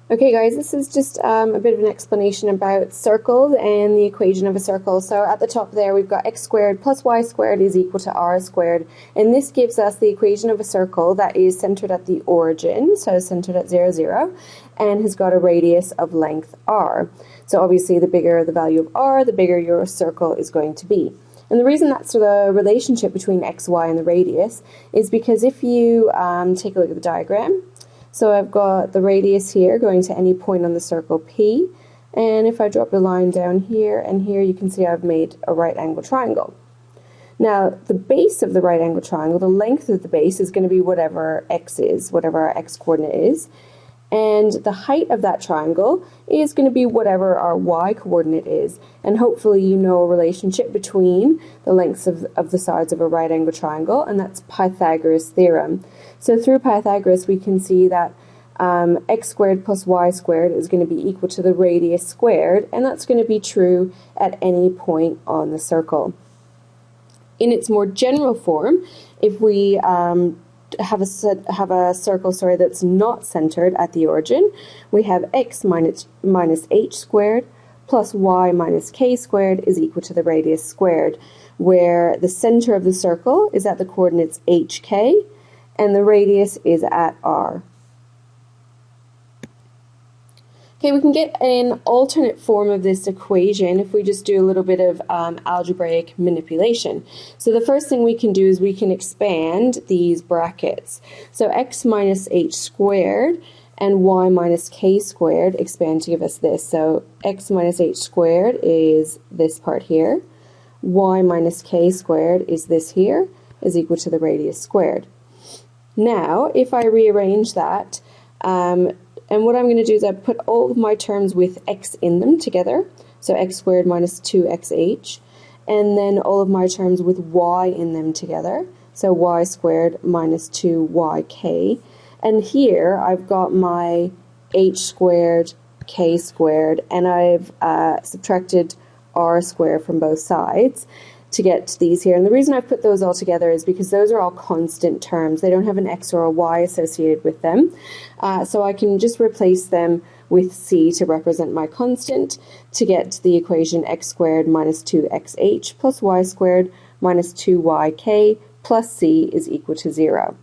Okay guys, this is just a bit of an explanation about circles and the equation of a circle. So at the top there we've got x squared plus y squared is equal to r squared, and this gives us the equation of a circle that is centered at the origin, so centered at 0, 0, and has got a radius of length r. So obviously the bigger the value of r, the bigger your circle is going to be. And the reason that's the relationship between x, y, and the radius is because if you take a look at the diagram, so I've got the radius here going to any point on the circle P, and if I drop a line down here and here, you can see I've made a right angle triangle. Now, the base of the right angle triangle, the length of the base is going to be whatever x is, whatever our x coordinate is, and the height of that triangle is going to be whatever our y coordinate is. And hopefully you know a relationship between the lengths of the sides of a right angle triangle, and that's Pythagoras' theorem. So through Pythagoras we can see that x squared plus y squared is going to be equal to the radius squared, and that's going to be true at any point on the circle. In its more general form, if we have a circle that's not centered at the origin, we have x minus h squared plus y minus k squared is equal to the radius squared, where the center of the circle is at the coordinates hk and the radius is at r. Okay, we can get an alternate form of this equation if we just do a little bit of algebraic manipulation. So the first thing we can do is we can expand these brackets. So x minus h squared and y minus k squared expand to give us this. So x minus h squared is this part here. Y minus k squared is this here, is equal to the radius squared. Now, if I rearrange that, and what I'm going to do is I put all of my terms with x in them together, so x squared minus 2xh, and then all of my terms with y in them together, so y squared minus 2yk, and here I've got my h squared, k squared, and I've subtracted r squared from both sides to get these here. And the reason I've put those all together is because those are all constant terms. They don't have an x or a y associated with them. So I can just replace them with c to represent my constant to get the equation x squared minus 2xh plus y squared minus 2yk plus c is equal to 0.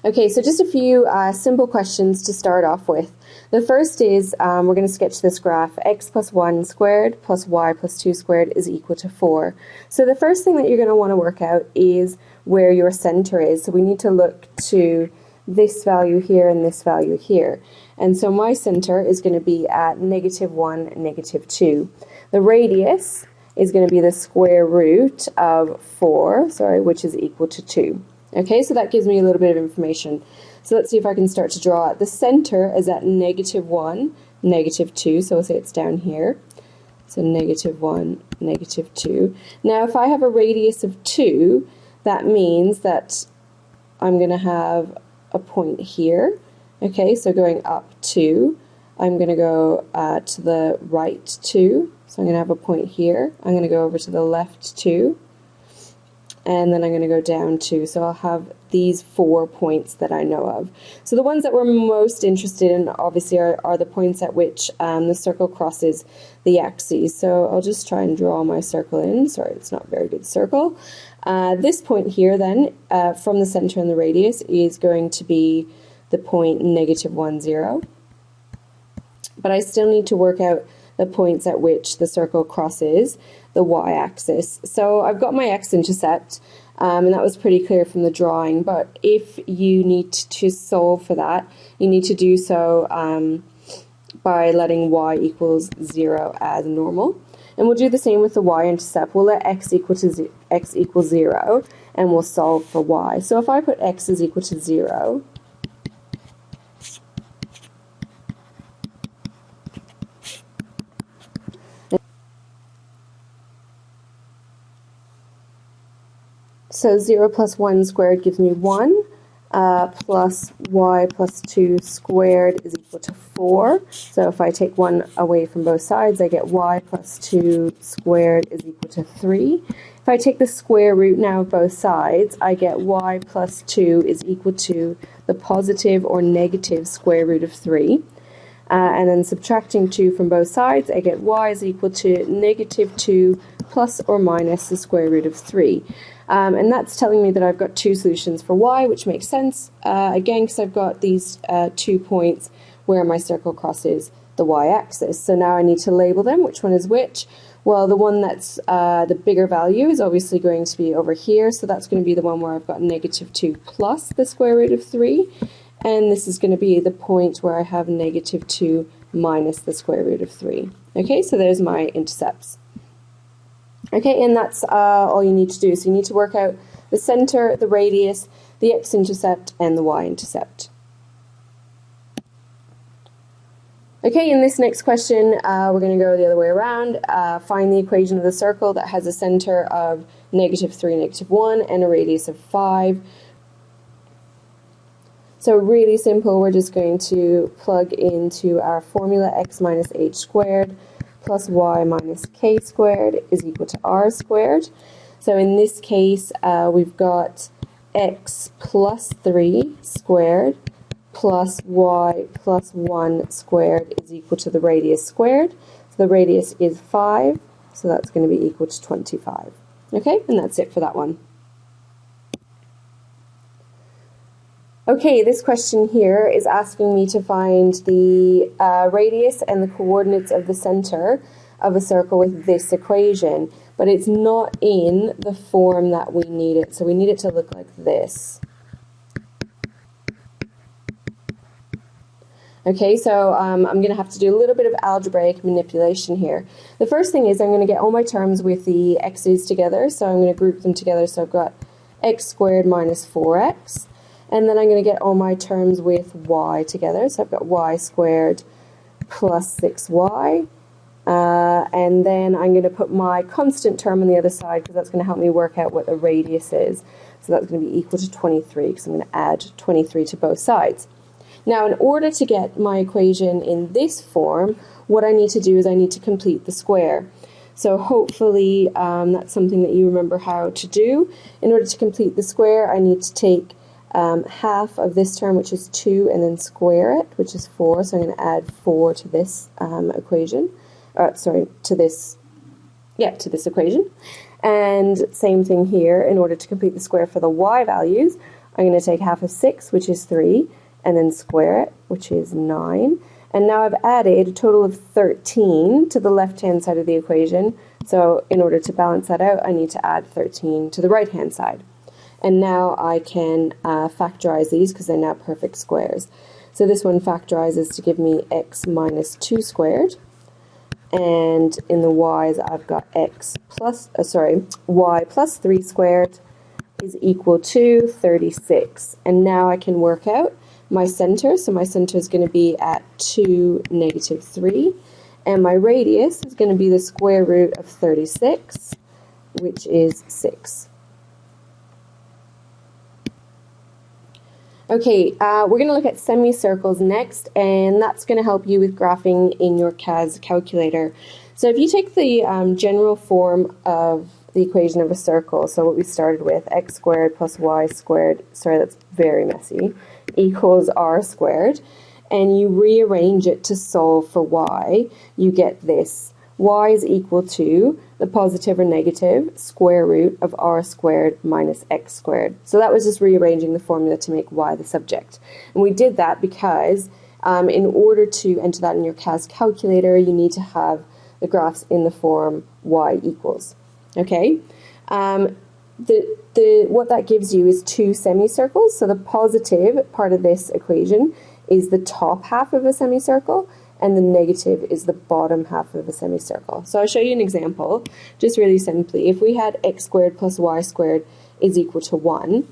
Okay, so just a few simple questions to start off with. The first is we're going to sketch this graph. X plus 1 squared plus y plus 2 squared is equal to 4. So the first thing that you're going to want to work out is where your center is. So we need to look to this value here and this value here. And so my center is going to be at -1, -2. The radius is going to be the square root of 4, which is equal to 2. Okay, so that gives me a little bit of information. So let's see if I can start to draw it. The center is at -1, -2, so we'll say it's down here. So -1, -2. Now if I have a radius of 2, that means that I'm going to have a point here. Okay, so going up 2, I'm going to go to the right 2, so I'm going to have a point here. I'm going to go over to the left 2. And then I'm going to go down 2, so I'll have these 4 points that I know of. So the ones that we're most interested in obviously are the points at which the circle crosses the axes. So I'll just try and draw my circle in. Sorry, it's not a very good circle. This point here then, from the center and the radius, is going to be the point -1, 0. But I still need to work out the points at which the circle crosses the y-axis. So I've got my x-intercept, and that was pretty clear from the drawing, but if you need to solve for that, you need to do so by letting y equals 0 as normal. And we'll do the same with the y-intercept. We'll let x equal 0, and we'll solve for y. So if I put x is equal to 0, so 0 plus 1 squared gives me 1, plus y plus 2 squared is equal to 4. So if I take 1 away from both sides, I get y plus 2 squared is equal to 3. If I take the square root now of both sides, I get y plus 2 is equal to the positive or negative square root of 3. And then subtracting 2 from both sides, I get y is equal to negative 2 plus or minus the square root of 3. And that's telling me that I've got two solutions for y, which makes sense, again, because I've got these 2 points where my circle crosses the y-axis. So now I need to label them. Which one is which? Well, the one that's the bigger value is obviously going to be over here, so that's going to be the one where I've got negative 2 plus the square root of 3. And this is going to be the point where I have negative 2 minus the square root of 3. Okay, so there's my intercepts. Okay, and that's all you need to do. So you need to work out the center, the radius, the x-intercept, and the y-intercept. Okay, in this next question, we're going to go the other way around. Find the equation of the circle that has a center of negative 3, negative 1, and a radius of 5. So really simple, we're just going to plug into our formula x minus h squared plus y minus k squared is equal to r squared. So in this case, we've got x plus 3 squared plus y plus 1 squared is equal to the radius squared. So the radius is 5, so that's going to be equal to 25. Okay, and that's it for that one. Okay, this question here is asking me to find the radius and the coordinates of the center of a circle with this equation, but it's not in the form that we need it, so we need it to look like this. Okay, so I'm going to have to do a little bit of algebraic manipulation here. The first thing is I'm going to get all my terms with the x's together, so I'm going to group them together, so I've got x squared minus 4x. And then I'm going to get all my terms with y together. So I've got y squared plus 6y. And then I'm going to put my constant term on the other side because that's going to help me work out what the radius is. So that's going to be equal to 23 because I'm going to add 23 to both sides. Now, in order to get my equation in this form, what I need to do is I need to complete the square. So hopefully that's something that you remember how to do. In order to complete the square, I need to take half of this term, which is 2, and then square it, which is 4. So I'm going to add 4 to this equation. To this equation. And same thing here. In order to complete the square for the y values, I'm going to take half of 6, which is 3, and then square it, which is 9. And now I've added a total of 13 to the left-hand side of the equation. So in order to balance that out, I need to add 13 to the right-hand side. And now I can factorize these because they're now perfect squares. So this one factorizes to give me x minus 2 squared. And in the y's, I've got y plus 3 squared is equal to 36. And now I can work out my center. So my center is going to be at 2, negative 3. And my radius is going to be the square root of 36, which is 6. Okay, we're going to look at semicircles next, and that's going to help you with graphing in your CAS calculator. So if you take the general form of the equation of a circle, so what we started with, x squared plus y squared, sorry, that's very messy, equals r squared, and you rearrange it to solve for y, you get this. Y is equal to the positive or negative square root of r squared minus x squared. So that was just rearranging the formula to make y the subject. And we did that because in order to enter that in your CAS calculator, you need to have the graphs in the form y equals. Okay? What that gives you is two semicircles. So the positive part of this equation is the top half of a semicircle, and the negative is the bottom half of a semicircle. So I'll show you an example, just really simply. If we had x squared plus y squared is equal to 1,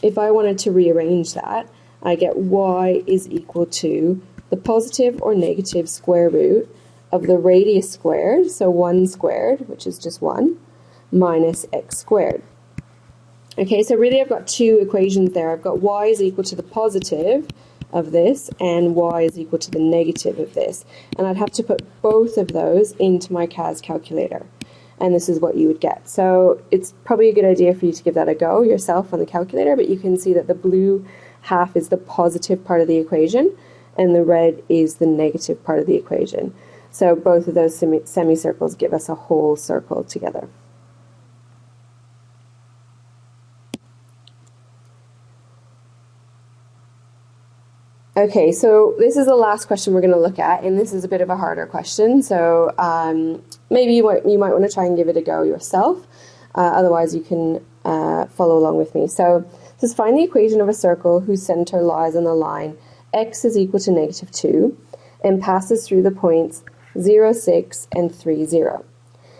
if I wanted to rearrange that, I get y is equal to the positive or negative square root of the radius squared, so 1 squared, which is just 1, minus x squared. Okay, so really I've got two equations there. I've got y is equal to the positive of this, and y is equal to the negative of this. And I'd have to put both of those into my CAS calculator. and this is what you would get. So it's probably a good idea for you to give that a go yourself on the calculator, but you can see that the blue half is the positive part of the equation, and the red is the negative part of the equation. So both of those semicircles give us a whole circle together. Okay, so this is the last question we're going to look at, and this is a bit of a harder question, so maybe you might want to try and give it a go yourself, otherwise you can follow along with me. So just find the equation of a circle whose center lies on the line x is equal to -2 and passes through the points 0, 6, and 3, 0.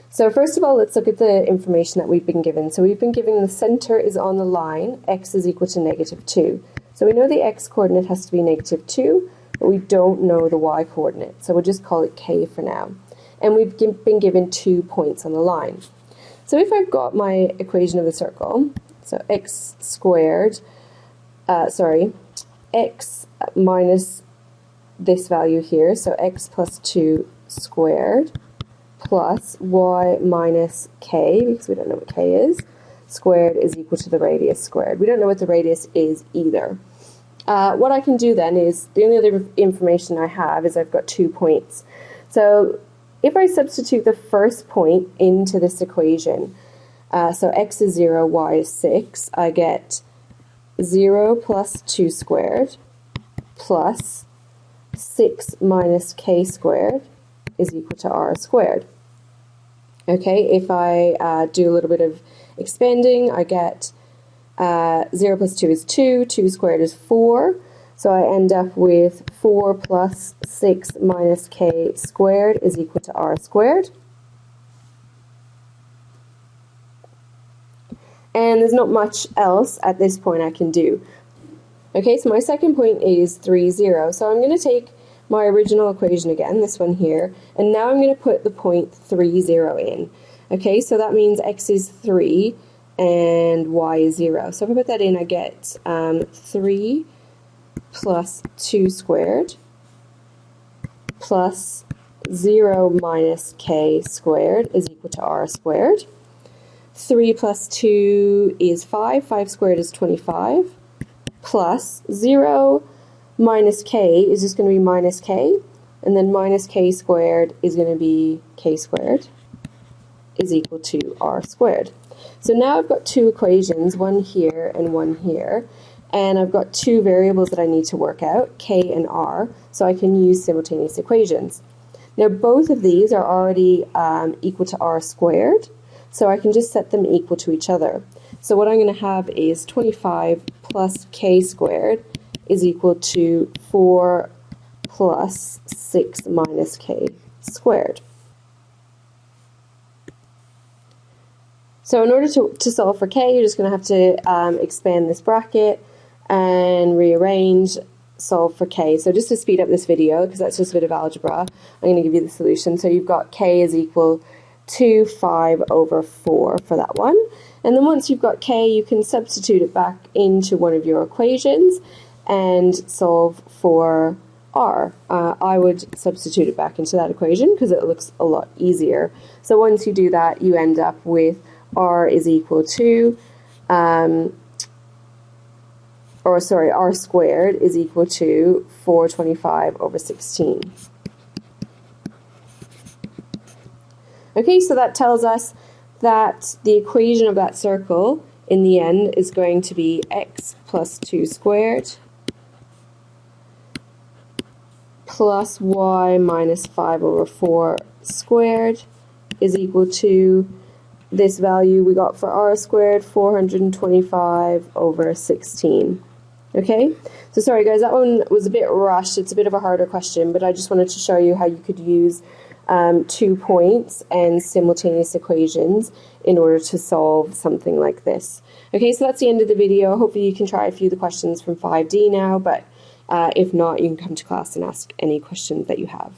So first of all, let's look at the information that we've been given. So we've been given the center is on the line, x is equal to -2. So we know the x-coordinate has to be -2, but we don't know the y-coordinate. So we'll just call it k for now. And we've been given 2 points on the line. So if I've got my equation of the circle, so x minus this value here, so x plus 2 squared, plus y minus k, because we don't know what k is, squared is equal to the radius squared. We don't know what the radius is either. What I can do then is, the only other information I have is I've got 2 points. So if I substitute the first point into this equation, so x is 0, y is 6, I get 0 plus 2 squared plus 6 minus k squared is equal to r squared. Okay, if I do a little bit of expanding, I get 0 plus 2 is 2, 2 squared is 4, so I end up with 4 plus 6 minus k squared is equal to r squared. And there's not much else at this point I can do. Okay, so my second point is 3, 0, so I'm going to take my original equation again, this one here, and now I'm going to put the point 3, 0 in. Okay, so that means x is 3 and y is 0. So if I put that in, I get 3 plus 2 squared plus 0 minus k squared is equal to r squared. 3 plus 2 is 5, 5 squared is 25, plus 0 minus k is just going to be minus k, and then minus k squared is going to be k squared is equal to r squared. So now I've got 2 equations, one here and one here, and I've got 2 variables that I need to work out, k and r, so I can use simultaneous equations. Now both of these are already equal to r squared, so I can just set them equal to each other. So what I'm going to have is 25 plus k squared is equal to 4 plus 6 minus k squared. So in order to solve for k, you're just going to have to expand this bracket and rearrange, solve for k. So just to speed up this video, because that's just a bit of algebra, I'm going to give you the solution. So you've got k is equal to 5 over 4 for that one. And then once you've got k, you can substitute it back into one of your equations and solve for r. I would substitute it back into that equation because it looks a lot easier. So once you do that, you end up with r is equal to, r squared is equal to 425 over 16. Okay, so that tells us that the equation of that circle in the end is going to be x plus 2 squared plus y minus 5 over 4 squared is equal to this value we got for r squared, 425 over 16. Okay, so sorry guys, that one was a bit rushed. It's a bit of a harder question, but I just wanted to show you how you could use 2 points and simultaneous equations in order to solve something like this. Okay, so that's the end of the video. Hopefully you can try a few of the questions from 5D now, but if not, you can come to class and ask any questions that you have.